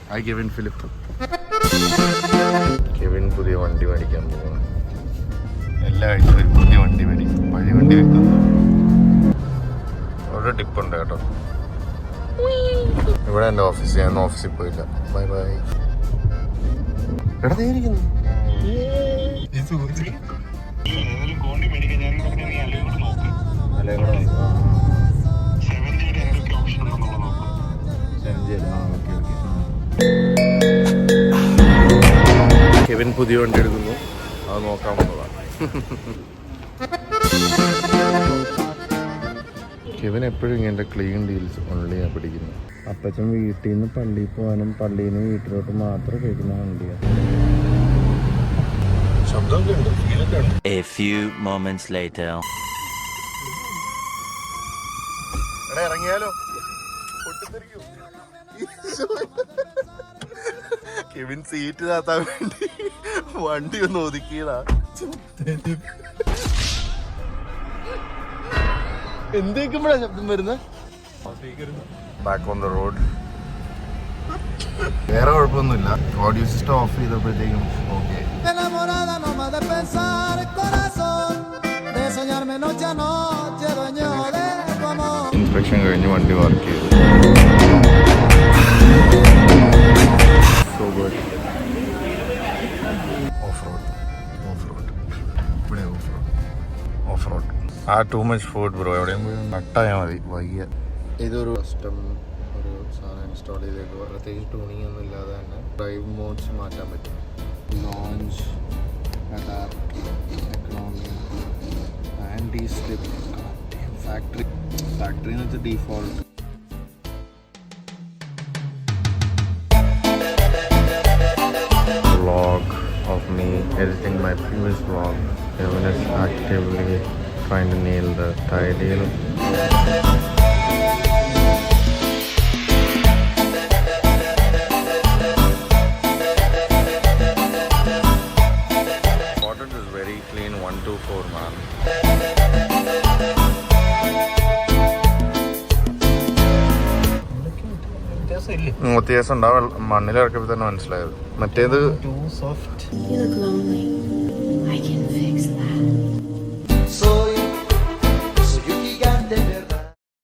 Hi Kevin Philip. Kevin പുതിയ വണ്ടി മേടിക്കാൻ പോകുന്നു. എല്ലാ ആഴ്ചയും ഒരു പുതിയ വണ്ടി മേടിക്കും, പഴയ വണ്ടി വെക്കുന്നു. ഒരു ടിപ്പുണ്ട് കേട്ടോ. ഇവിടെ എൻ്റെ ഓഫീസ്, ഞാൻ ഓഫീസിൽ പോയില്ല. Bye bye. എവിടെ നേരിക്കുന്നു കെവിൻ പുതിയ വണ്ടി എടുക്കുന്നു, അത് നോക്കാൻ വന്നതാണ്. കെവിൻ എപ്പോഴും ഇങ്ങനെ ക്ലീൻ ഡീൽസ് ഓൺലിയാണ് പിടിക്കുന്നത്. അപ്പച്ചൻ വീട്ടിൽ നിന്ന് പള്ളിയിൽ പോകാനും പള്ളിയിൽ നിന്ന് വീട്ടിലോട്ട് മാത്രം കഴിക്കുന്ന വണ്ടിയാണ്. A few moments later. ഇറങ്ങിയാലോ? കെവിൻ സീറ്റ് താത്താൻ വേണ്ടി വണ്ടി ഒന്ന് ഒതുക്കിയതാ. എന്തൊക്കെയാ ശബ്ദം വരുന്നത്? Back on the road. വേറെ കുഴപ്പമൊന്നുമില്ല. ഓഡിയോ സിസ്റ്റം ഓഫ് ചെയ്തപ്പോഴത്തേക്കും ഓക്കെ. ഇൻസ്പെക്ഷൻ കഴിഞ്ഞ് വണ്ടി വർക്ക് ചെയ്തു. So good. Off road, off road, ഇവിടെ ഓഫ് റോഡ്, ഓഫ് റോഡ്. ആ ടു മച്ച് ഫുഡ് ബ്രോ. എവിടെയും പോയി നട്ടായാൽ മതി, വയ്യ. ഇതൊരു കസ്റ്റം ഒരു സാധനം ഇൻസ്റ്റാൾ ചെയ്തേക്കുക. പ്രത്യേകിച്ച് ട്യൂണിങ് ഒന്നും ഇല്ലാതെ തന്നെ ഡ്രൈവ് മോഡ്സ് മാറ്റാൻ പറ്റും. Launch, adapt, economy, anti slip, factory. Factory എന്ന് വെച്ചാൽ default. Vlog of me editing my previous vlog. Kevin is actively trying to nail the tie deal. Water is very clean, 124 man. വ്യത്യാസം ഉണ്ടാവും. മണ്ണിലിറക്കിയപ്പോൾ തന്നെ മനസ്സിലായത്. മറ്റേത് You look lonely. I can fix that.